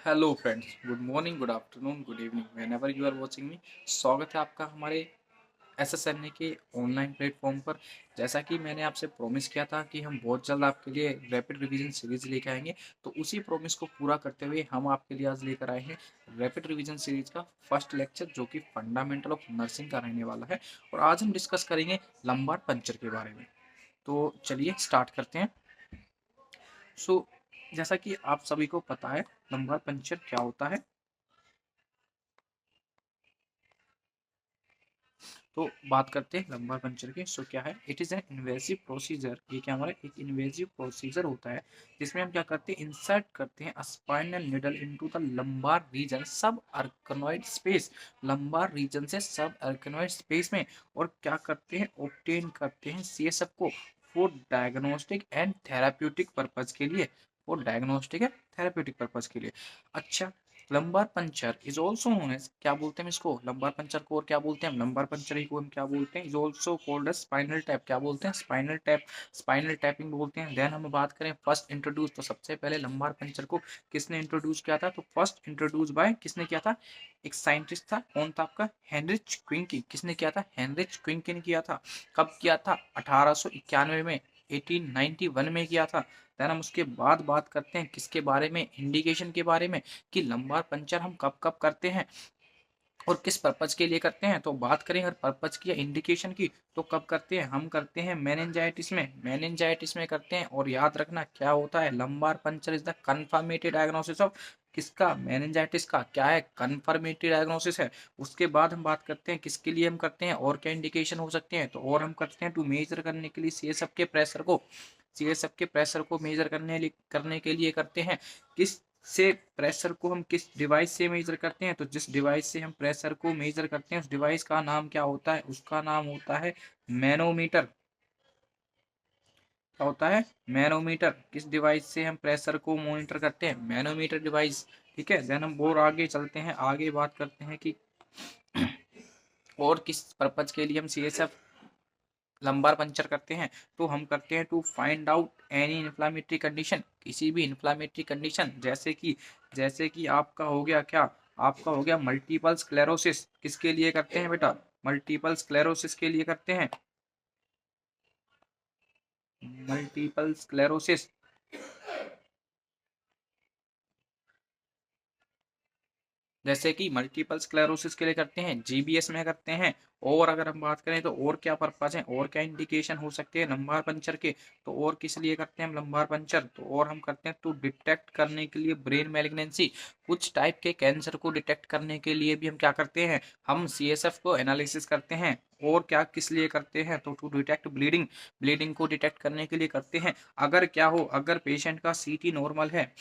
Hello friends, good morning, good afternoon, good evening, whenever you are watching me. स्वागत है आपका हमारे एसएसएनए के ऑनलाइन प्लेटफॉर्म पर। जैसा कि मैंने आपसे प्रॉमिस किया था कि हम बहुत जल्द आपके लिए रैपिड रिवीजन सीरीज लेके आएंगे, तो उसी प्रॉमिस को पूरा करते हुए हम आपके लिए आज लेकर आए हैं रैपिड रिवीजन सीरीज का फर्स्ट लेक्चर, जो कि फंडामेंटल ऑफ नर्सिंग का रहने वाला है। और आज हम डिस्कस करेंगे लंबार पंचर के बारे में। तो चलिए स्टार्ट करते हैं। सो जैसा कि आप सभी को पता है, लंबार पंचर क्या होता है। तो बात करते हैं लंबार पंचर की। सो क्या है, it is an invasive procedure. ये क्या हमारा एक इन्वेसिव प्रोसीजर होता है, जिसमें हम क्या करते हैं, इंसर्ट करते हैं spinal needle into the lumbar region subarachnoid space. Lumbar reason से सब अर्कनॉइड स्पेस में, और क्या करते हैं, ऑब्टेन करते हैं सीएसएफ को for diagnostic and therapeutic purpose के लिए। For diagnostic and therapeutic purpose के लिए। अच्छा, lumbar puncture is also known as, क्या बोलते हैं इसको, लंबार पंचर को और क्या बोलते हैं हम, लंबार पंचर ही को हम क्या बोलते हैं, is also called as spinal tap. क्या बोलते हैं, स्पाइनल टैप, स्पाइनल टैपिंग बोलते हैं। देन हम बात करें फर्स्ट इंट्रोड्यूस, तो सबसे पहले लंबार पंचर को किसने इंट्रोड्यूस किया था, तो फर्स्ट इंट्रोड्यूस बाय किसने किया था, एक साइंटिस्ट था। कौन था आपका, हेनरिच क्विंकी। किसने किया था, हेनरिच क्विंकी ने किया था। कब किया था, 1891 में, 1891 में किया था। देन हम उसके बाद बात करते हैं किसके बारे में, इंडिकेशन के बारे में, कि लंबार पंचर हम कब कब करते हैं और किस पर्पज के लिए करते हैं। तो बात करें अगर पर्पज की या इंडिकेशन की, तो कब करते हैं, हम करते हैं मेनिंजाइटिस में, मेनिंजाइटिस में करते हैं। और याद रखना क्या होता है, lumbar puncture is the confirmatory diagnosis of किसका, मेनिंजाइटिस का। क्या है, कंफर्मेटरी डायग्नोसिस है। उसके बाद हम बात करते हैं किसके लिए हम करते हैं और क्या इंडिकेशन हो सकते हैं। तो और हम करते हैं टू मेजर करने के लिए सीएसएफ के प्रेशर को, सीएसएफ के प्रेशर को मेजर करने के लिए करते हैं। किस से प्रेशर को हम किस डिवाइस से मेजर करते हैं, तो जिस डिवाइस से हम प्रेशर को मेजर करते हैं उस डिवाइस का नाम क्या होता है, उसका नाम होता है मैनोमीटर। क्या होता है, मैनोमीटर। किस डिवाइस से हम प्रेशर को मॉनिटर करते हैं, मैनोमीटर डिवाइस। ठीक है, देन हम और आगे चलते हैं, आगे बात करते हैं कि और किस पर्पज के लिए हम सीएसएफ लंबार पंचर करते हैं। तो हम करते हैं to find out any inflammatory condition, किसी भी इन्फ्लामेटरी कंडीशन, जैसे कि आपका हो गया क्या, आपका हो गया मल्टीपल स्क्लेरोसिस। किसके लिए करते हैं बेटा, मल्टीपल स्क्लेरोसिस के लिए करते हैं, मल्टीपल स्क्लेरोसिस। जैसे कि मल्टीपल स्क्लेरोसिस के लिए करते हैं, जीबीएस में करते हैं। और अगर हम बात करें तो और क्या पर्पज है और क्या इंडिकेशन हो सकते हैं लंबार पंचर के, तो और किस लिए करते हैं हम लंबार पंचर, तो और हम करते हैं टू डिटेक्ट करने के लिए ब्रेन मैलिग्नेंसी। कुछ टाइप के कैंसर को डिटेक्ट करने के लिए भी हम क्या करते हैं, हम सीएसएफ को एनालिसिस करते हैं। और क्या किस लिए करते हैं, तो टू डिटेक्ट ब्लीडिंग, ब्लीडिंग को डिटेक्ट करने के लिए करते हैं। अगर क्या हो, अगर पेशेंट का सीटी नॉर्मल है,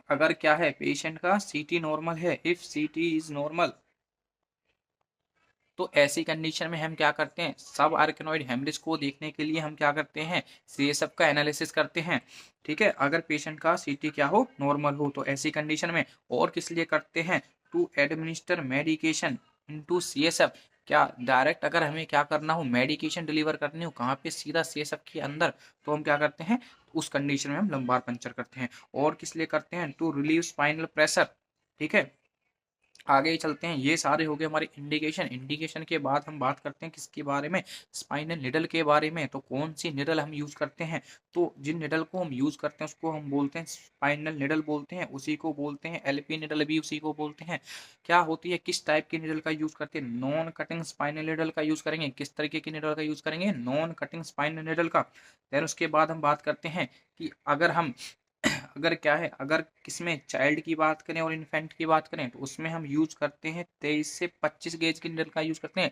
अगर क्या है, पेशेंट का सीटी नॉर्मल है, इफ सीटी इज नॉर्मल, तो ऐसी कंडीशन में हम क्या करते हैं, सब आर्केनॉइड हेमरेज को देखने के लिए हम क्या करते हैं, सीएसएफ का एनालिसिस करते हैं। ठीक है, अगर पेशेंट का सीटी क्या हो, नॉर्मल हो, तो ऐसी कंडीशन में। और किस लिए करते हैं, to administer medication into CSF. क्या डायरेक्ट अगर हमें क्या करना हो, मेडिकेशन डिलीवर करनी हो, कहाँ पे, सीधा सीएसएफ के अंदर, तो हम क्या करते हैं, उस कंडीशन में हम लंबार पंचर करते हैं। और किस लिए करते हैं, टू रिलीव स्पाइनल प्रेशर। ठीक है, आगे ही चलते हैं। ये सारे हो गए हमारे इंडिकेशन। इंडिकेशन के बाद हम बात करते हैं किसके बारे में, स्पाइनल निडल के बारे में। तो कौन सी निडल हम यूज करते हैं, तो जिन निडल को हम यूज करते हैं उसको हम बोलते हैं स्पाइनल निडल बोलते हैं, उसी को बोलते हैं एलपी निडल भी उसी को बोलते हैं। क्या होती है, किस टाइप की निडल का यूज करते हैं, नॉन कटिंग स्पाइनल निडल का यूज करेंगे। किस तरीके की निडल का यूज करेंगे, नॉन कटिंग स्पाइनल निडल का। देन उसके बाद हम बात करते हैं कि अगर हम अगर क्या है, अगर किसमें चाइल्ड की बात करें और इन्फेंट की बात करें, तो उसमें हम यूज करते हैं 23 से 25 गेज की निडल का यूज करते हैं,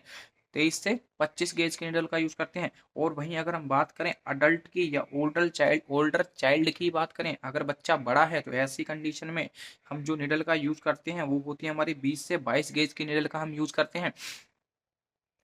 23 से 25 गेज की निडल का यूज करते हैं। और वहीं अगर हम बात करें अडल्ट की या ओल्डर चाइल्ड की बात करें, अगर बच्चा बड़ा है, तो ऐसी कंडीशन में हम जो निडल का यूज करते हैं वो होती है हमारी 20 से 22 गेज की निडल का हम यूज करते हैं।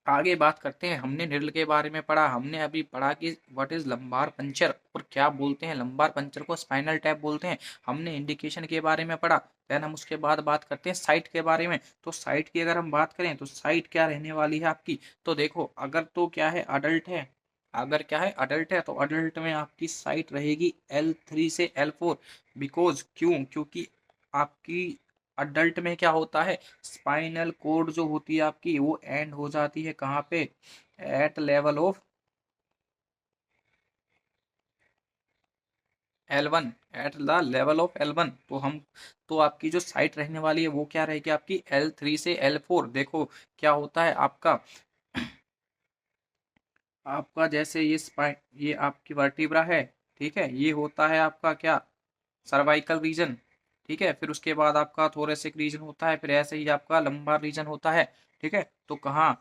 आगे बात करते हैं, हमने निडल के बारे में पढ़ा, हमने अभी पढ़ा कि व्हाट इज लंबार पंचर, और क्या बोलते हैं लंबार पंचर को, स्पाइनल टैप बोलते हैं। हमने इंडिकेशन के बारे में पढ़ा। देन हम उसके बाद बात करते हैं साइट के बारे में। तो साइट की अगर हम बात करें, तो साइट क्या रहने वाली है आपकी, तो देखो अगर तो क्या है, अडल्ट है, अगर क्या है अडल्ट है, तो अडल्ट में आपकी साइट रहेगी L3 से L4। बिकॉज क्यों, क्योंकि आपकी अडल्ट में क्या होता है, स्पाइनल कोड जो होती है आपकी वो एंड हो जाती है कहाँ पे, at level of L1, at the level of L1। तो आपकी जो साइट रहने वाली है वो क्या रहेगी आपकी L3 से L4। देखो क्या होता है आपका आपका जैसे ये स्पाइन, ये आपकी वर्टिब्रा है, ठीक है, ये होता है आपका क्या, सर्वाइकल रीजन, ठीक है, फिर उसके बाद आपका थोरेसिक रीजन होता है, फिर ऐसे ही आपका लंबार रीजन होता है, ठीक है। तो कहाँ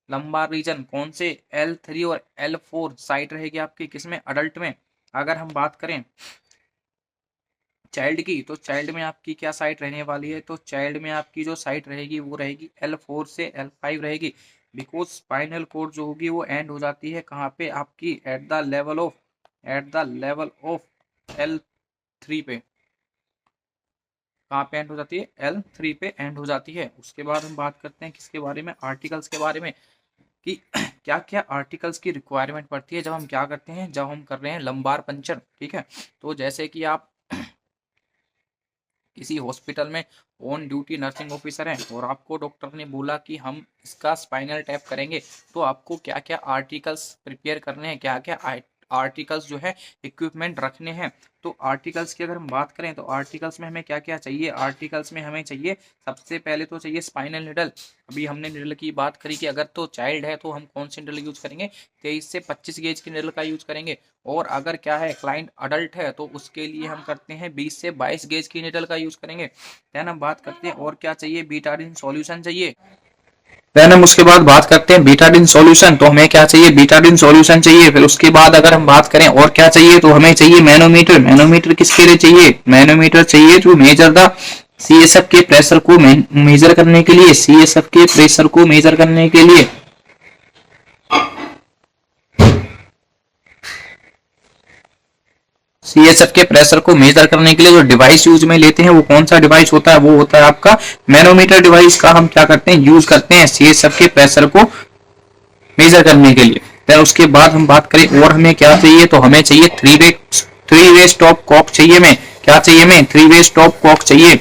लंबार रीजन कौन से, L3 और L4 साइट रहेगी आपकी किसमें, अडल्ट में। अगर हम बात करें चाइल्ड की, तो चाइल्ड में आपकी क्या साइट रहने वाली है, तो चाइल्ड में आपकी जो साइट रहेगी वो रहेगी L4 से L5 रहेगी, बिकॉज स्पाइनल कोड जो होगी वो एंड हो जाती है कहाँ पे आपकी eight the level of L3 पे। कहाँ पे एंड हो जाती है, L3 पे एंड हो जाती है। उसके बाद हम बात करते हैं किसके बारे में, आर्टिकल्स के बारे में, कि क्या क्या आर्टिकल्स की रिक्वायरमेंट पड़ती है जब हम क्या करते हैं, जब हम कर रहे हैं लंबार पंचर, ठीक है। तो जैसे कि आप किसी हॉस्पिटल में ऑन ड्यूटी नर्सिंग ऑफिसर हैं और आपको डॉक्टर ने बोला कि हम इसका स्पाइनल टैप करेंगे, तो आपको क्या क्या आर्टिकल्स प्रिपेयर करने हैं, क्या क्या आर्टिकल्स जो है इक्विपमेंट रखने हैं। तो आर्टिकल्स की अगर हम बात करें तो आर्टिकल्स में हमें क्या क्या चाहिए, आर्टिकल्स में हमें चाहिए सबसे पहले तो चाहिए स्पाइनल निडल। अभी हमने निडल की बात करी कि अगर तो चाइल्ड है तो हम कौन सी निडल यूज करेंगे, 23 से 25 गेज की निडल का यूज करेंगे। और अगर क्या है क्लाइंट अडल्ट है तो उसके लिए हम करते हैं 20 से 22 गेज की निडल का यूज करेंगे। देन हम बात करते हैं और क्या चाहिए, बीटाडिन सॉल्यूशन चाहिए। देन हम उसके बाद बात करते हैं बीटाडिन सॉल्यूशन, तो हमें क्या चाहिए, बीटाडिन सॉल्यूशन चाहिए। फिर उसके बाद अगर हम बात करें और क्या चाहिए, तो हमें चाहिए मैनोमीटर। मैनोमीटर किसके लिए चाहिए, मैनोमीटर चाहिए टू मेजर द CSF के प्रेशर को मेजर करने के लिए, CSF के प्रेशर को मेजर करने के लिए। CSF के प्रेशर को मेजर करने के लिए जो डिवाइस यूज में लेते हैं वो कौन सा डिवाइस होता है, वो होता है आपका मैनोमीटर डिवाइस का हम क्या करते हैं, यूज करते हैं CSF के प्रेशर को मेजर करने के लिए। फिर उसके बाद हम बात करें और हमें क्या चाहिए, तो हमें चाहिए थ्री वे स्टॉप कॉक चाहिए, हमें क्या चाहिए, हमें थ्री वे स्टॉप कॉक चाहिए।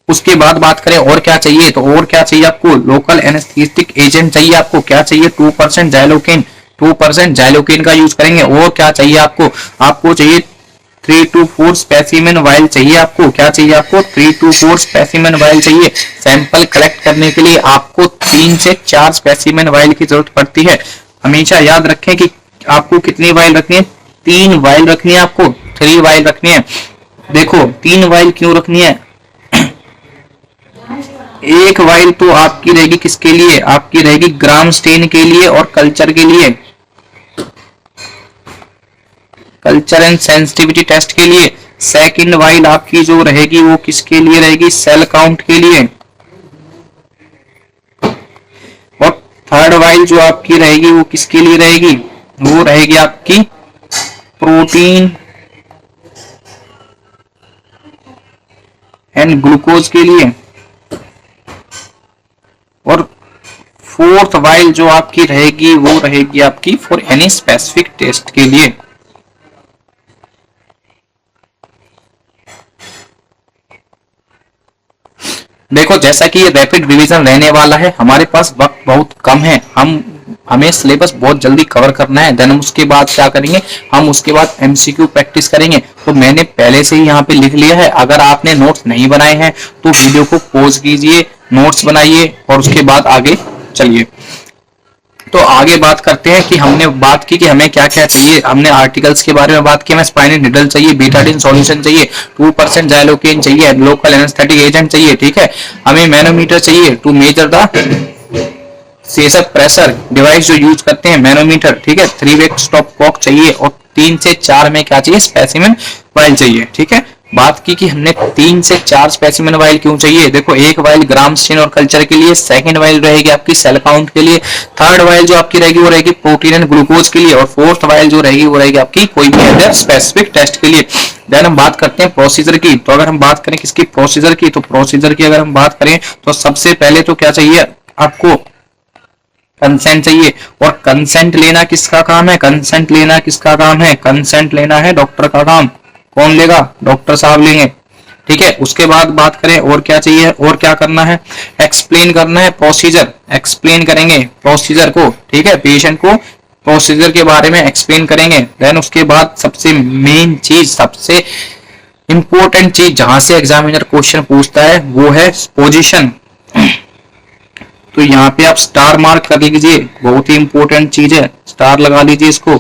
उसके बाद बात करें और क्या चाहिए, तो और क्या चाहिए आपको, लोकल एनेस्थेटिक एजेंट चाहिए। आपको क्या चाहिए, 2% जाइलोकेन, 2% जाइलोकेन का यूज करेंगे। और क्या चाहिए आपको, आपको चाहिए 3 to 4 स्पेसिमेन वाइल चाहिए। आपको क्या चाहिए, आपको 3 to 4 स्पेसिमेन वाइल चाहिए। सैंपल कलेक्ट करने के लिए आपको 3 से 4 स्पेसिमेन वाइल की जरूरत पड़ती है। हमेशा याद रखें कि आपको कितनी वाइल रखनी है, 3 वाइल रखनी है, आपको 3 वाइल रखनी है। देखो 3 वाइल क्यों रखनी है, एक वाइल तो आपकी रहेगी किसके लिए, आपकी रहेगी ग्राम स्टेन के लिए और कल्चर के लिए, कल्चर एंड सेंसिटिविटी टेस्ट के लिए। सेकंड वाइल आपकी जो रहेगी वो किसके लिए रहेगी, सेल काउंट के लिए। और थर्ड वाइल जो आपकी रहेगी वो किसके लिए रहेगी, वो रहेगी आपकी प्रोटीन एंड ग्लूकोज के लिए। और फोर्थ वाइल जो आपकी रहेगी वो रहेगी आपकी फॉर एनी स्पेसिफिक टेस्ट के लिए। देखो जैसा कि ये रैपिड रिवीजन रहने वाला है, हमारे पास वक्त बहुत कम है, हमें सिलेबस बहुत जल्दी कवर करना है। देन हम उसके बाद क्या करेंगे, हम उसके बाद MCQ प्रैक्टिस करेंगे। तो मैंने पहले से ही यहाँ पे लिख लिया है, अगर आपने नोट्स नहीं बनाए हैं तो वीडियो को पॉज कीजिए, नोट्स बनाइए और उसके बाद आगे चलिए। तो आगे बात करते हैं कि हमने बात की कि हमें क्या क्या चाहिए। हमने आर्टिकल्स के बारे में बात की, हमें स्पाइनल निडल चाहिए, बीटाडिन सॉल्यूशन चाहिए, 2% जाइलोकेन चाहिए, लोकल एनेस्थेटिक एजेंट चाहिए, ठीक है। हमें मैनोमीटर चाहिए to measure the CSF pressure, device जो यूज करते हैं मैनोमीटर, ठीक है। 3 वे स्टॉप कॉक चाहिए और 3 से 4 में क्या चाहिए, स्पेसिमेन वाइल चाहिए, ठीक है। बात की कि हमने 3 से 4 स्पेसिमेन वाइल क्यों चाहिए। देखो एक वाइल ग्राम स्टेन और कल्चर के लिए, सेकंड वाइल रहेगी आपकी सेल काउंट के लिए, थर्ड वाइल जो आपकी रहेगी वो रहेगी प्रोटीन एंड ग्लूकोज के लिए, और फोर्थ वाइल जो रहेगी वो रहेगी आपकी कोई भी अदर स्पेसिफिक टेस्ट के लिए। देन हम बात करते हैं प्रोसीजर की। तो अगर हम बात करें किसकी, प्रोसीजर की, तो प्रोसीजर की अगर हम बात करें तो सबसे पहले तो क्या चाहिए आपको, कंसेंट चाहिए। और कंसेंट लेना किसका काम है, कंसेंट लेना किसका काम है, कंसेंट लेना है डॉक्टर का काम। कौन लेगा? डॉक्टर साहब लेंगे। ठीक है, उसके बाद बात करें और क्या चाहिए और क्या करना है, एक्सप्लेन करना है प्रोसीजर, एक्सप्लेन करेंगे प्रोसीजर को। ठीक है, पेशेंट को प्रोसीजर के बारे में एक्सप्लेन करेंगे। देन उसके बाद सबसे मेन चीज, सबसे इंपॉर्टेंट चीज जहां से एग्जामिनर क्वेश्चन पूछता है वो है पोजीशन। तो यहाँ पे आप स्टार मार्क कर लीजिए, बहुत ही इंपॉर्टेंट चीज है, स्टार लगा लीजिए इसको।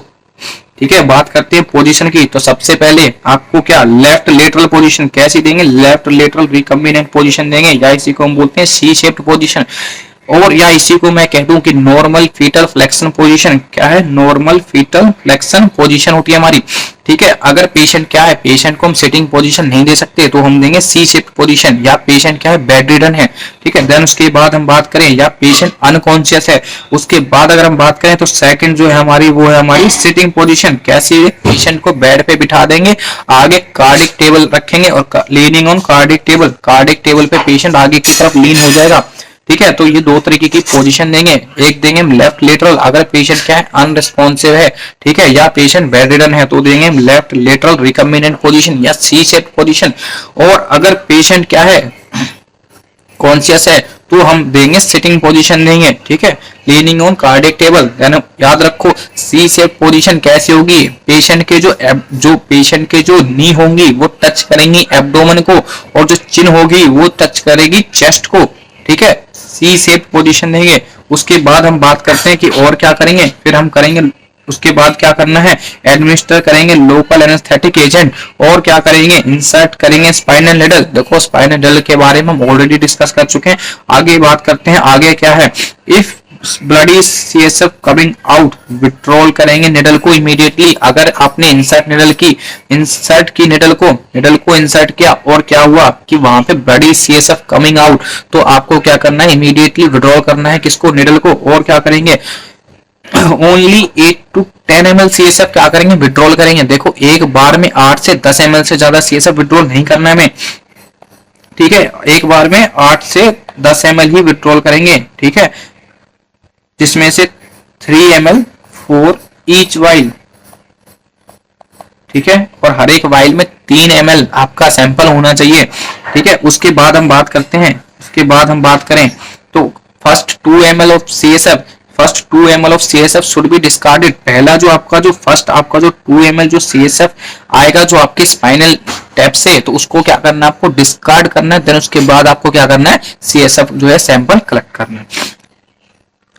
ठीक है, बात करते हैं पोजीशन की। तो सबसे पहले आपको क्या लेफ्ट लेटरल पोजीशन कैसी देंगे, लेफ्ट लेटरल रिकम्बिनेंट पोजीशन देंगे, या इसी को हम बोलते हैं सी शेप्ड पोजीशन, और या इसी को मैं कह दूं कि नॉर्मल फीटल फ्लेक्शन पोजीशन। क्या है? नॉर्मल फीटल फ्लेक्शन पोजीशन होती है हमारी। ठीक है, अगर पेशेंट क्या है, पेशेंट को हम सिटिंग पोजीशन नहीं दे सकते तो हम देंगे सी शेप पोजीशन, या पेशेंट क्या है, बेड रिडन है। ठीक है, देन उसके बाद हम बात करें या पेशेंट अनकॉन्शियस है, उसके बाद अगर हम बात करें तो सेकंड जो है हमारी वो है हमारी सिटिंग पोजीशन। कैसी? पेशेंट को बेड पे बिठा देंगे, आगे कार्डिक टेबल रखेंगे और leaning on cardiac table, cardiac table पे पेशेंट आगे की तरफ लीन हो जाएगा। ठीक है, तो ये दो तरीके की पोजीशन देंगे। एक देंगे हम लेफ्ट लेटरल, अगर पेशेंट क्या है, अनरिस्पॉन्सिव है। ठीक है, या पेशेंट बेड रिडन है तो देंगे हम लेफ्ट लेटरल रिकम्बिनेंट पोजीशन या सी शेप पोजीशन। और अगर पेशेंट क्या है, कॉन्शियस है, तो हम देंगे सिटिंग पोजीशन देंगे। ठीक है, लीनिंग ऑन कार्डियक टेबल। याद रखो सी शेप पोजीशन कैसी होगी, पेशेंट के जो पेशेंट के जो नी होंगी वो टच करेंगी एब्डोमेन को, और जो चिन होगी वो टच करेगी चेस्ट को। ठीक है, सी शेप पोजीशन देंगे। उसके बाद हम बात करते हैं कि और क्या करेंगे, फिर हम करेंगे उसके बाद क्या करना है, एडमिनिस्टर करेंगे लोकल एनेस्थेटिक एजेंट, और क्या करेंगे, इंसर्ट करेंगे स्पाइनल निडल। देखो स्पाइनल निडल के बारे में हम ऑलरेडी डिस्कस कर चुके हैं। आगे बात करते हैं, आगे क्या है, if bloody CSF coming out, withdrawal करेंगे निडल को इमीडिएटली। अगर आपने इंसर्ट की निडल को इंसर्ट किया और क्या हुआ कि वहां पे ब्लडी सीएसएफ कमिंग आउट, तो आपको क्या करना है, इमीडिएटली विड्रॉल करना है किसको, निडल को। और क्या करेंगे, ओनली 8 to 10 ml सीएसएफ क्या करेंगे, विड्रॉल करेंगे। देखो एक बार में 8 से 10 ml से ज्यादा सीएसएफ विड्रॉल नहीं करना है हमें। ठीक है, एक बार में 8 से 10 ml ही विड्रॉल करेंगे। ठीक है, जिसमें से 3 ml फॉर ईच वाइल। ठीक है, और हर एक वाइल में 3 ml आपका सैंपल होना चाहिए। ठीक है, उसके बाद हम बात करते हैं, उसके बाद हम बात करें तो first 2 ml of CSF, first 2 ml of CSF should be discarded. पहला जो आपका जो फर्स्ट आपका जो 2 ml जो सीएसएफ आएगा जो आपके स्पाइनल टैप से, तो उसको क्या करना है, आपको डिस्कार्ड करना है। देन उसके बाद आपको क्या करना है, सीएसएफ जो है सैंपल कलेक्ट करना है।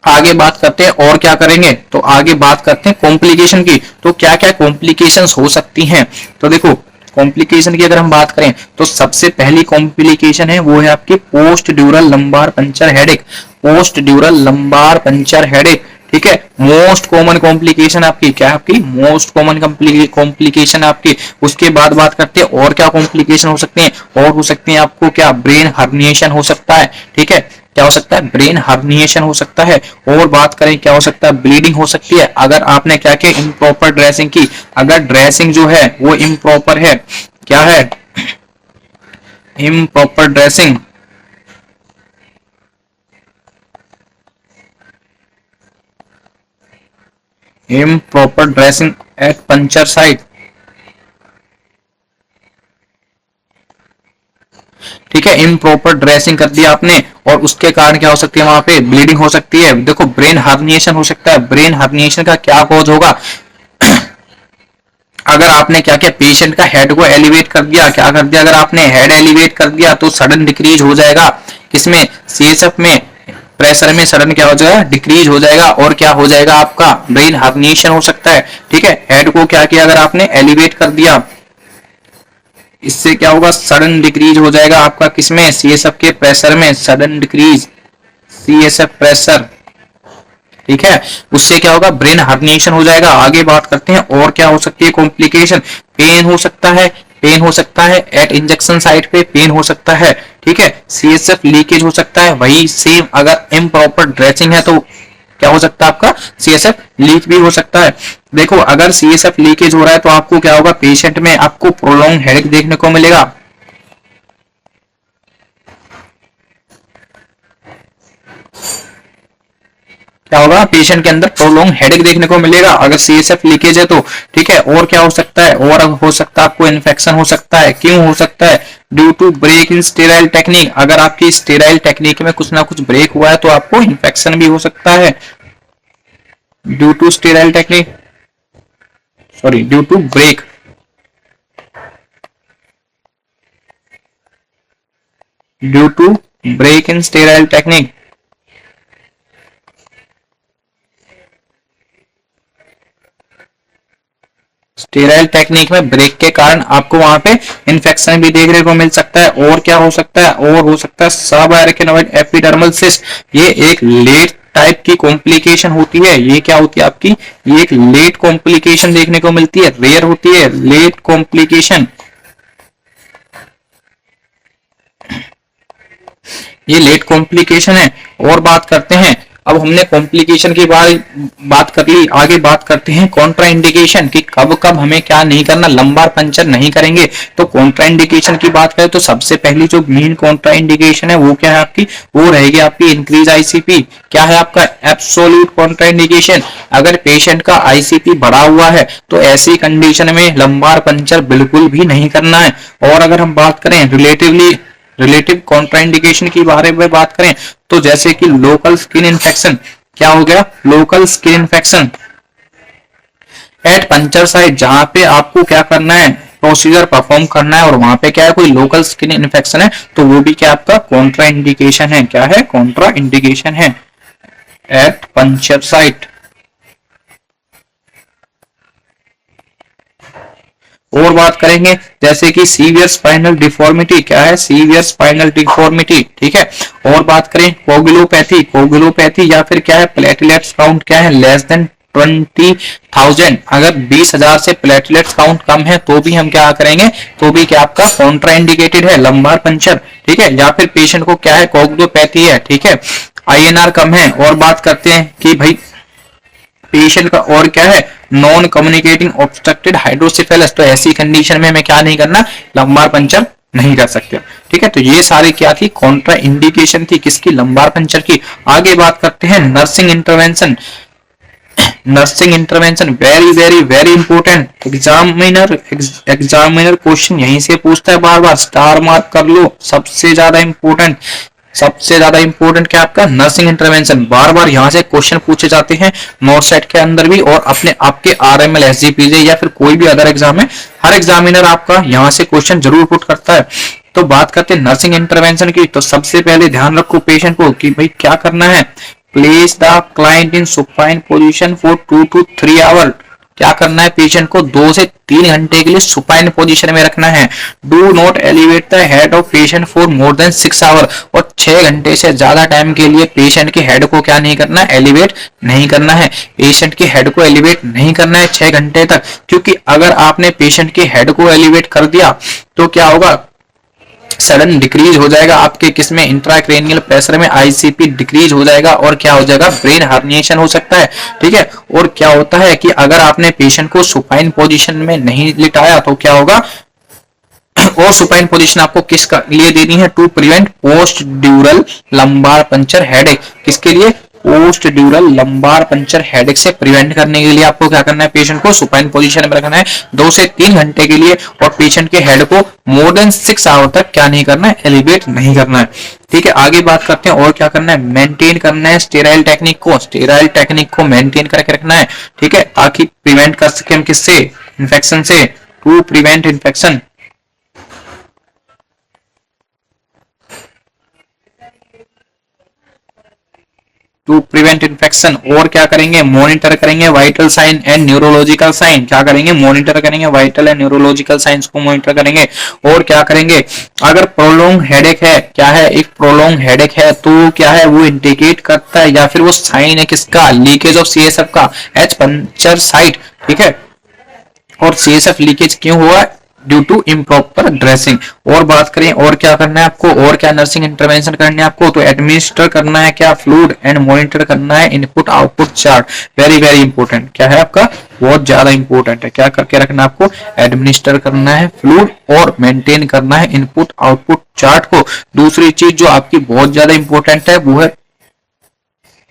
आगे बात करते हैं और क्या करेंगे, तो आगे बात करते हैं कॉम्प्लिकेशन की। तो क्या क्या कॉम्प्लिकेशंस हो सकती हैं, तो देखो कॉम्प्लिकेशन की अगर हम बात करें तो सबसे पहली कॉम्प्लिकेशन है वो है आपकी post dural lumbar puncture headache, post dural lumbar puncture headache. ठीक है, मोस्ट कॉमन कॉम्प्लिकेशन आपकी क्या है, आपकी मोस्ट कॉमन कॉम्प्लिकेशन आपकी। उसके बाद बात करते हैं और क्या कॉम्प्लिकेशन हो सकते हैं, और हो सकते हैं आपको क्या, ब्रेन हर्निएशन हो सकता है। ठीक है, क्या हो सकता है, ब्रेन हर्निएशन हो सकता है। और बात करें क्या हो सकता है, ब्लीडिंग हो सकती है। अगर आपने क्या किया, इम्प्रॉपर ड्रेसिंग की, अगर ड्रेसिंग जो है वो इम्प्रॉपर है, क्या है, improper dressing, improper dressing at puncture site. ठीक है, इम्प्रॉपर ड्रेसिंग कर दिया आपने, और उसके कारण क्या हो सकती है, वहां पे ब्लीडिंग हो सकती है। देखो ब्रेन हर्निएशन हो सकता है, ब्रेन हर्निएशन का क्या कॉज होगा, अगर आपने क्या किया, पेशेंट का हेड को एलिवेट कर दिया, क्या कर दिया, अगर आपने हेड एलिवेट कर दिया तो सडन डिक्रीज हो जाएगा किसमें, सीएसएफ में, प्रेशर में सडन क्या हो जाएगा, डिक्रीज हो जाएगा, और क्या हो जाएगा, आपका ब्रेन हर्निएशन हो सकता है। ठीक है, हेड को क्या किया, अगर आपने एलिवेट कर दिया, इससे क्या होगा, सडन डिक्रीज हो जाएगा आपका किसमें, सीएसएफ के प्रेशर में, सडन डिक्रीज सीएसएफ प्रेशर। ठीक है, उससे क्या होगा, ब्रेन हर्निएशन हो जाएगा। आगे बात करते हैं और क्या हो सकती है कॉम्प्लिकेशन, पेन हो सकता है, पेन हो सकता है एट इंजेक्शन साइट पे, पेन हो सकता है। ठीक है, सीएसएफ लीकेज हो सकता है, वही सेम अगर इम्प्रॉपर ड्रेसिंग है तो क्या हो सकता है, आपका सीएसएफ लीक भी हो सकता है। देखो अगर सीएसएफ लीकेज हो रहा है तो आपको क्या होगा, पेशेंट में आपको प्रोलॉन्ग हेडेक देखने को मिलेगा। क्या होगा, पेशेंट के अंदर प्रोलॉन्ग हेडेक देखने को मिलेगा अगर सीएसएफ लीकेज है तो। ठीक है, और क्या हो सकता है, और हो सकता है आपको इन्फेक्शन हो सकता है। क्यों हो सकता है, due to break in sterile technique. अगर आपकी स्टेराइल टेक्निक में कुछ ना कुछ ब्रेक हुआ है तो आपको इन्फेक्शन भी हो सकता है। Due to sterile technique, sorry, due to break, due to break in sterile technique. Sterile technique में ब्रेक के कारण आपको वहां पे इन्फेक्शन भी देखने को मिल सकता है। और क्या हो सकता है, और हो सकता है सब आर्किनोइड एपिडर्मल सिस्ट। ये एक लेट टाइप की कॉम्प्लिकेशन होती है। ये क्या होती है आपकी, ये एक लेट कॉम्प्लिकेशन देखने को मिलती है, रेयर होती है लेट कॉम्प्लिकेशन। ये लेट कॉम्प्लिकेशन है। और बात करते हैं, अब हमने कॉम्प्लिकेशन की बात कर ली, आगे बात करते हैं कॉन्ट्रा इंडिकेशन कि कब कब हमें क्या नहीं करना, लंबार पंचर नहीं करेंगे। तो कॉन्ट्रा इंडिकेशन की बात करें तो सबसे पहली जो मेन कॉन्ट्रा इंडिकेशन है वो क्या है आपकी, वो रहेगी आपकी इंक्रीज आईसीपी। क्या है आपका एब्सोल्यूट कॉन्ट्रा इंडिकेशन। अगर पेशेंट का आईसीपी बढ़ा हुआ है तो ऐसी कंडीशन में लंबार पंचर बिल्कुल भी नहीं करना है। और अगर हम बात करें रिलेटिव कॉन्ट्राइंडिकेशन की बारे में बात करें तो जैसे कि लोकल स्किन इन्फेक्शन, क्या हो गया, local skin infection at puncture site, जहां पे आपको क्या करना है, प्रोसीजर परफॉर्म करना है और वहां पे क्या है, कोई लोकल स्किन इन्फेक्शन है तो वो भी क्या आपका कॉन्ट्रा इंडिकेशन है। क्या है, कॉन्ट्रा इंडिकेशन है एट पंचर साइट। और बात करेंगे जैसे कि सीवियर स्पाइनल डिफॉर्मिटी, क्या है, सीवियर स्पाइनल डिफॉर्मिटी। ठीक है, और बात करें कोगुलोपैथी या फिर क्या है, प्लेटलेट्स काउंट क्या है, लेस देन 20,000। अगर 20,000 से प्लेटलेट्स काउंट कम है तो भी हम क्या करेंगे, तो भी क्या आपका कॉन्ट्रा इंडिकेटेड है लंबार पंचर। ठीक है, या फिर पेशेंट को क्या है, कोगुलोपैथी है। ठीक है, आईएनआर कम है। और बात करते हैं कि भाई पेशेंट का और क्या है, नॉन कम्युनिकेटिंग ऑब्स्ट्रक्टेड हाइड्रोसेफेलस, तो ऐसी कंडीशन में हमें क्या नहीं करना, लंबार पंचर नहीं कर सकते। ठीक है, तो ये सारे क्या थी, कॉन्ट्रा इंडिकेशन थी किसकी, लंबार पंचर की। आगे बात करते हैं nursing intervention. Nursing intervention very very very important. Examiner question यहीं से पूछता है बार बार, स्टार मार्क कर लो, सबसे ज्यादा इंपॉर्टेंट। सबसे ज्यादा इंपॉर्टेंट क्या आपका, नर्सिंग इंटरवेंशन। बार बार यहां से क्वेश्चन पूछे जाते हैं नोट सेट के अंदर भी, और अपने आपके आरएमएल एसजीपीजे या फिर कोई भी अदर एग्जाम है, हर एग्जामिनर आपका यहां से क्वेश्चन जरूर पुट करता है। तो बात करते हैं नर्सिंग इंटरवेंशन की, तो सबसे पहले ध्यान रखो पेशेंट को कि भाई क्या करना है, place the client in supine position for 2 to 3 hour. क्या करना है, पेशेंट को 2 से 3 घंटे के लिए सुपाइन पोजीशन में रखना है। Do not elevate the head of patient for more than 6 hour. और 6 घंटे से ज्यादा टाइम के लिए पेशेंट के हेड को क्या नहीं करना है, एलिवेट नहीं करना है। पेशेंट के हेड को एलिवेट नहीं करना है 6 घंटे तक, क्योंकि अगर आपने पेशेंट के हेड को एलिवेट कर दिया तो क्या होगा, सडन डिक्रीज हो जाएगा आपके किसमें, इंट्राक्रेनियल प्रेशर में, आईसीपी डिक्रीज हो जाएगा और क्या हो जाएगा, ब्रेन हर्निएशन हो सकता है। ठीक है, और क्या होता है कि अगर आपने पेशेंट को सुपाइन पोजीशन में नहीं लिटाया तो क्या होगा, और सुपाइन पोजीशन आपको किस लिए देनी है, to prevent post dural lumbar puncture headache. किसके लिए, post dural lumbar puncture headache से प्रिवेंट करने के लिए आपको क्या करना है, पेशेंट को सुपाइन पोजीशन में रखना है 2 से 3 घंटे के लिए, और पेशेंट के हेड को मोर देन 6 आवर तक क्या नहीं करना है, एलिवेट नहीं करना है। ठीक है, आगे बात करते हैं और क्या करना है, मेंटेन करना है स्टेराइल टेक्निक को, स्टेराइल टेक्निक को मेंटेन करके रखना है। ठीक है, ताकि प्रिवेंट कर सके हम किससे, इन्फेक्शन से, to prevent infection. To prevent infection. और क्या करेंगे, मॉनिटर करेंगे vital sign and neurological sign. क्या करेंगे, मॉनिटर करेंगे वाइटल एंड न्यूरोलॉजिकल साइंस को मॉनिटर करेंगे। और क्या करेंगे, अगर प्रोलॉन्ग हेडेक है, क्या है, एक प्रोलॉन्ग हेडेक है तो क्या है, वो इंडिकेट करता है या फिर वो साइन है किसका, लीकेज ऑफ सीएसएफ का एच पंचर साइट। ठीक है, और सीएसएफ लीकेज क्यों हुआ, ड्यू टू इम्प्रॉपर ड्रेसिंग। और बात करें और क्या करना है आपको, और क्या नर्सिंग इंटरवेंशन करनी है आपको, तो एडमिनिस्टर करना है क्या, फ्लूइड एंड मॉनिटर करना है input output chart. Very very important, क्या है आपका, बहुत ज्यादा इंपॉर्टेंट है। क्या करके रखना है आपको, एडमिनिस्टर करना है फ्लूइड और मेंटेन करना है इनपुट आउटपुट चार्ट को। दूसरी चीज जो आपकी बहुत ज्यादा इंपॉर्टेंट है वो है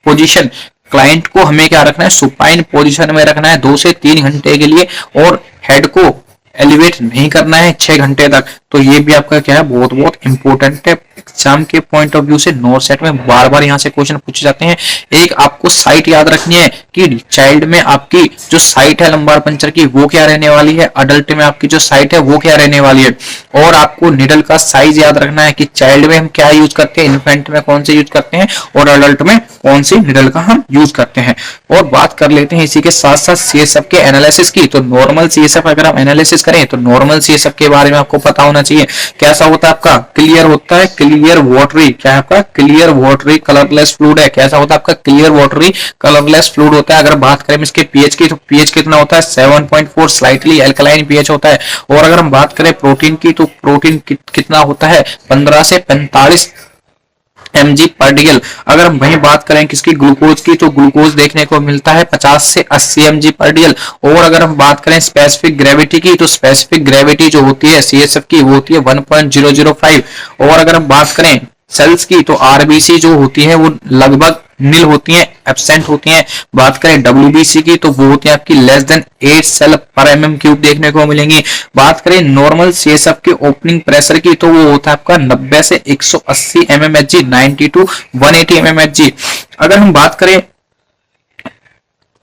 पोजीशन। क्लाइंट को हमें क्या रखना है, सुपाइन पोजीशन में रखना है 2 से 3 घंटे के लिए, और हेड को एलिवेट नहीं करना है 6 घंटे तक। तो ये भी आपका क्या है, बहुत बहुत इंपॉर्टेंट है। एग्जाम के पॉइंट ऑफ व्यू से नॉर्थ सेट में बार बार यहाँ से क्वेश्चन पूछे जाते हैं। एक आपको साइट याद रखनी है कि चाइल्ड में आपकी जो साइट है लंबार पंचर की वो क्या रहने वाली है, अडल्ट में आपकी जो साइट है वो क्या रहने वाली है, और आपको निडल का साइज याद रखना है कि चाइल्ड में हम क्या यूज करते हैं, इन्फेंट में कौन से यूज करते हैं, और अडल्ट में कौन सी निडल का हम यूज करते हैं। और बात कर लेते हैं इसी के साथ साथ सीएसएफ के एनालिसिस की। तो नॉर्मल सीएसएफ अगर हम एनालिसिस करें तो नॉर्मल सीएसएफ के बारे में आपको पता होना चाहिए। कैसा होता है आपका, क्लियर होता है, क्लियर वाटरी, क्या है आपका, क्लियर वाटरी कलरलेस फ्लूइड है। कैसा होता है आपका, क्लियर वाटरी कलरलेस फ्लूइड होता है। अगर बात करें इसके पीएच की, तो पीएच कितना होता है, 7.4, स्लाइटली एल्कलाइन पीएच होता है। और अगर हम बात करें प्रोटीन की, तो प्रोटीन कितना होता है, 15 से 45 mg पर डीएल। अगर हम वहीं बात करें किसकी, ग्लूकोज की, तो ग्लूकोज देखने को मिलता है 50 से 80 mg पर डीएल। और अगर हम बात करें स्पेसिफिक ग्रेविटी की, तो स्पेसिफिक ग्रेविटी जो होती है सीएसएफ की वो होती है 1.005। और अगर हम बात करें सेल्स की, तो आरबीसी जो होती है वो लगभग नील होती हैं, एब्सेंट होती हैं। बात करें डब्ल्यूबीसी की, तो वो होती है आपकी लेस देन 8 सेल पर एमएम क्यूब देखने को मिलेंगी। बात करें नॉर्मल सीएसएफ के ओपनिंग प्रेशर की, तो वो होता है आपका 90 से 180 mmHg, 90 टू 180 mmHg। अगर हम बात करें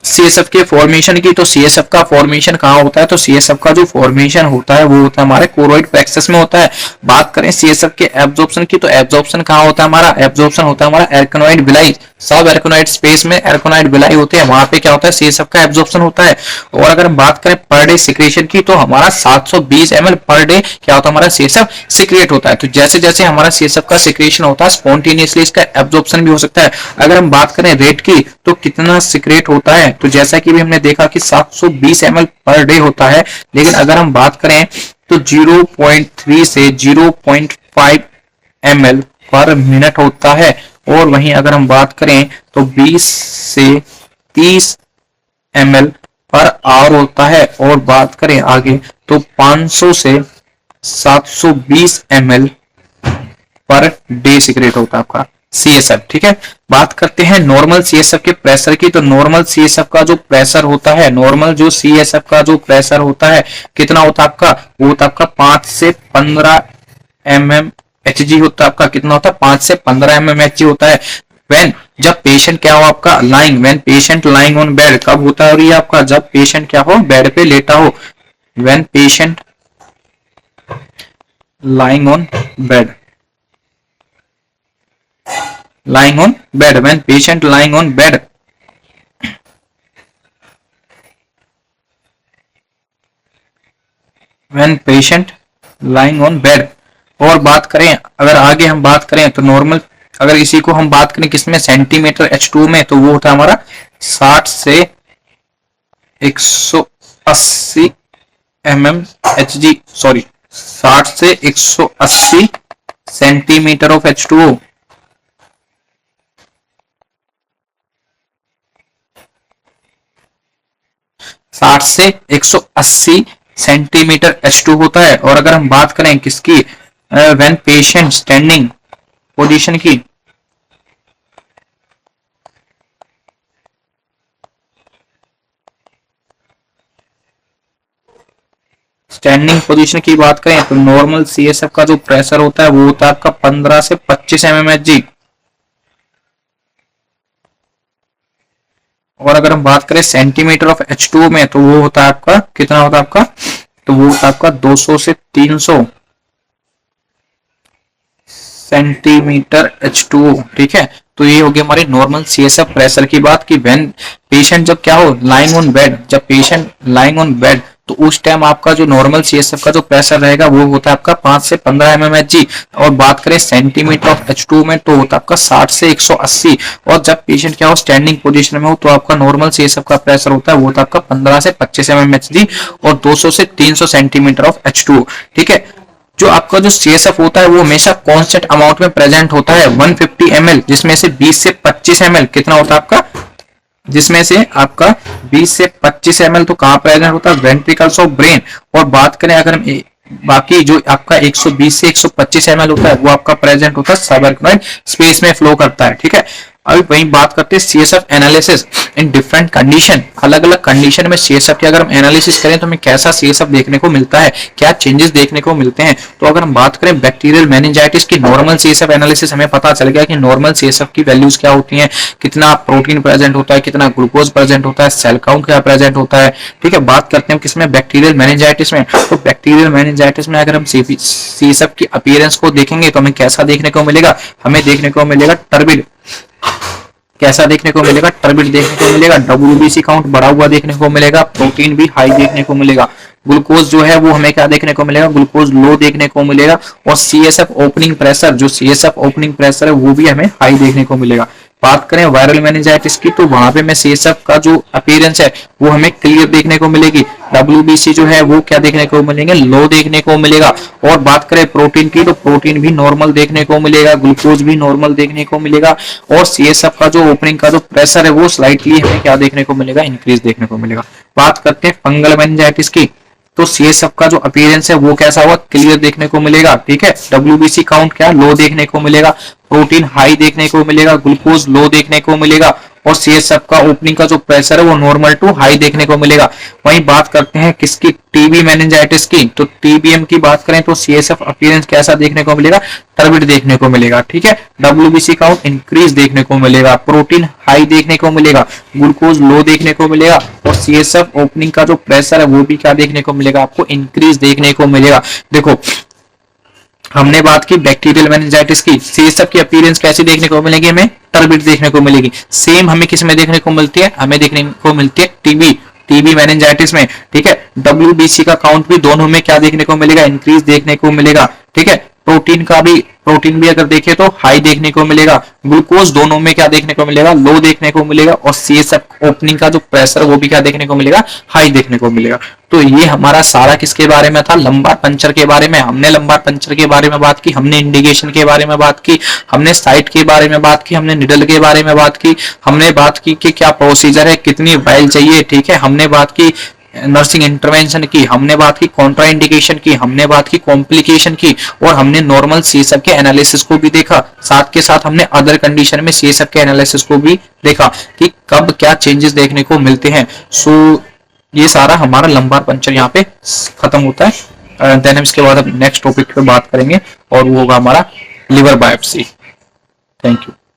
सीएसएफ के फॉर्मेशन की, तो सीएसएफ का फॉर्मेशन कहाँ होता है, तो सीएसएफ का जो फॉर्मेशन होता है वो होता है हमारे कोरोइड प्लेक्सस में होता है। बात करें सीएसएफ के एब्जॉर्प्शन की, तो एब्जॉर्प्शन कहाँ होता है हमारा, एब्जॉर्प्शन होता है हमारा एर्कनोइड विलाई, सब एर्कनोइड स्पेस में एर्कनोइड विलाई होते हैं, वहां पे क्या होता है, सीएसएफ का एब्जॉर्प्शन होता है। और अगर हम बात करें पर डे सिक्रेशन की, तो हमारा 720 ml पर डे क्या होता है, हमारा सीएसएफ सिक्रेट होता है। तो जैसे जैसे हमारा सीएसएफ का सिक्रेशन होता है स्पॉन्टेनियसली इसका एब्जॉर्प्शन भी हो सकता है। अगर हम बात करें रेट की, तो कितना सिक्रेट होता है, तो जैसा कि भी हमने देखा कि 720 ml पर डे होता है। लेकिन अगर हम बात करें तो 0.3 से 0.5 ml पर मिनट होता है। और वहीं अगर हम बात करें तो 20 से 30 ml पर आवर होता है। और बात करें आगे तो 500 से 720 ml पर डे सिक्रेट होता है आपका सीएसएफ। ठीक है, बात करते हैं नॉर्मल सीएसएफ के प्रेशर की। तो नॉर्मल सीएसएफ का जो प्रेशर होता है, नॉर्मल जो सीएसएफ का जो प्रेशर होता है कितना होता है आपका, वो होता है आपका 5 से 15 mmHg होता है आपका। कितना होता है, 5 से 15 mmHg होता है। व्हेन, जब पेशेंट क्या हो आपका lying, when patient lying on bed, कब होता है और ये आपका, जब पेशेंट क्या हो बेड पे लेटा हो। When patient lying on bed, lying on bed, when patient lying on bed, when patient lying on bed। और बात करें अगर आगे हम बात करें तो नॉर्मल, अगर इसी को हम बात करें किसमें, सेंटीमीटर H2 में, तो वो होता है हमारा 60 से 180 mmHg, सॉरी 60 से 180 सेंटीमीटर ऑफ H2O। 60 से 180 सेंटीमीटर H2 होता है। और अगर हम बात करें किसकी, व्हेन पेशेंट स्टैंडिंग पोजीशन की, स्टैंडिंग पोजीशन की बात करें तो नॉर्मल सीएसएफ का जो प्रेशर होता है वो होता है आपका 15 से 25 mmHg। और अगर हम बात करें सेंटीमीटर ऑफ H2O में, तो वो होता है आपका कितना होता है आपका, तो वो होता है आपका 200 से 300 सेंटीमीटर H2O। ठीक है, तो ये हो गई हमारी नॉर्मल सीएसएफ प्रेशर की बात की व्हेन पेशेंट जब क्या हो लाइंग ऑन बेड, जब पेशेंट लाइंग ऑन बेड, तो उस टाइम आपका जो नॉर्मल सीएसएफ का जो प्रेशर रहेगा वो होता है आपका 5 से 15 mmHg। और बात करें सेंटीमीटर ऑफ H2 में, तो होता है आपका 60 से 180। और जब पेशेंट क्या हो स्टैंडिंग पोजीशन में हो, तो आपका नॉर्मल सीएसएफ का प्रेशर होता है वो होता है आपका 15 से 25 mmHg और 200 से 300 सेंटीमीटर ऑफ H2O। ठीक है, जो आपका जो सीएसएफ होता है वो हमेशा कांस्टेंट अमाउंट में प्रेजेंट होता है 150 ml, जिसमें से 20 से 25 ml कितना होता है आपका, जिसमें से आपका 20 से 25 ml तो कहां प्रेजेंट होता है, वेंट्रिकल्स ऑफ ब्रेन। और बात करें अगर हम बाकी जो आपका 120 से 125 ml होता है वो आपका प्रेजेंट होता है सब एर्कनोइड स्पेस में फ्लो करता है। ठीक है, अभी वही बात करते हैं CSF analysis in different condition. अलग अलग कंडीशन में सीएसएफ की अगर हम एनालिसिस करें तो हमें कैसा सीएसएफ देखने को मिलता है, क्या चेंजेस देखने को मिलते हैं। तो अगर हम बात करें बैक्टीरियल मेनिंजाइटिस की नॉर्मल सीएसएफ एनालिसिस, हमें पता चल गया कि नॉर्मल सीएसएफ की वैल्यूज क्या होती हैं, कितना प्रोटीन प्रेजेंट होता है, कितना ग्लूकोज प्रेजेंट होता है, सेल काउंट क्या प्रेजेंट होता है। ठीक है, बात करते हैं किसमें, बैक्टीरियल मेनिंजाइटिस में। तो बैक्टीरियल मेनिंजाइटिस में अगर हम सीएसएफ की अपीयरेंस को देखेंगे तो हमें कैसा देखने को मिलेगा, हमें देखने को मिलेगा टर्बिड। कैसा देखने को मिलेगा, टर्बिड देखने को मिलेगा। डब्ल्यूबीसी काउंट बढ़ा हुआ देखने को मिलेगा, प्रोटीन भी हाई देखने को मिलेगा। ग्लूकोज जो है वो हमें क्या देखने को मिलेगा, ग्लूकोज लो देखने को मिलेगा। और सीएसएफ ओपनिंग प्रेशर, जो सीएसएफ ओपनिंग प्रेशर है वो भी हमें हाई देखने को मिलेगा। बात करें वायरल मेनिंजाइटिस की तो वहां पे में सीएसएफ का जो अपीयरेंस है वो हमें क्लियर देखने को मिलेगी। डब्ल्यूबीसी जो है वो क्या देखने को मिलेंगे, लो देखने को मिलेगा। और बात करें प्रोटीन की तो प्रोटीन भी नॉर्मल देखने को मिलेगा, ग्लूकोज भी नॉर्मल देखने को मिलेगा। और सीएसएफ का जो ओपनिंग का जो प्रेशर है वो स्लाइटली हमें क्या देखने को मिलेगा, इंक्रीज देखने को मिलेगा। बात करते हैं फंगल मेनिंजाइटिस की तो सीएसएफ का जो अपीयरेंस है वो कैसा होगा, क्लियर देखने को मिलेगा। ठीक है, डब्ल्यूबीसी काउंट क्या लो देखने को मिलेगा, प्रोटीन हाई देखने को मिलेगा, ग्लूकोज लो देखने को मिलेगा। और सीएसएफ का ओपनिंग का जो प्रेशर है वो नॉर्मल टू हाई देखने को मिलेगा। वहीं बात करते हैं किसकी, टीबी मेनिंजाइटिस की। तो टीबीएम की बात करें तो सीएसएफ अपीयरेंस कैसा देखने को मिलेगा, टर्बिड देखने को मिलेगा। ठीक है, डब्ल्यूबीसी काउंट इंक्रीज देखने को मिलेगा, प्रोटीन हाई देखने को मिलेगा, ग्लूकोज लो देखने को मिलेगा। और सीएसएफ ओपनिंग का जो प्रेशर है वो भी क्या देखने को मिलेगा, आपको इंक्रीज देखने को मिलेगा। देखो हमने बात की बैक्टीरियल मेनिंजाइटिस की, सीएसएफ की अपीयरेंस कैसी देखने को मिलेगी, हमें टर्बिड देखने को मिलेगी। सेम हमें किस में देखने को मिलती है, हमें देखने को मिलती है टीबी मेनिंजाइटिस में। ठीक है, डब्ल्यूबीसी का काउंट भी दोनों में क्या देखने को मिलेगा, इंक्रीज देखने को मिलेगा। ठीक है, प्रोटीन भी अगर देखें तो हाई देखने को मिलेगा। ग्लूकोज दोनों में क्या देखने को मिलेगा, लो देखने को मिलेगा। और सीएसएफ ओपनिंग का जो प्रेशर वो भी क्या देखने को मिलेगा, हाई देखने को मिलेगा। तो ये हमारा सारा किसके बारे में था, लंबार पंचर के बारे में। हमने लंबार पंचर के बारे में बात की, हमने इंडिकेशन के बारे में बात की, हमने साइट के बारे में बात की, हमने निडल के बारे में बात की, हमने बात की कि क्या प्रोसीजर है, कितनी वाइल चाहिए। ठीक है, हमने बात की नर्सिंग इंटरवेंशन की, हमने बात की कॉन्ट्रा इंडिकेशन की, हमने बात की कॉम्प्लिकेशन की। और हमने नॉर्मल सीएसएफ के एनालिसिस को भी देखा, साथ के साथ हमने अदर कंडीशन में सीएसएफ के एनालिसिस को भी देखा कि कब क्या चेंजेस देखने को मिलते हैं। सो ये सारा हमारा लंबार पंचर यहाँ पे खत्म होता है। देन हम इसके बाद नेक्स्ट टॉपिक पे बात करेंगे और वो होगा हमारा लिवर बायोप्सी। Thank you.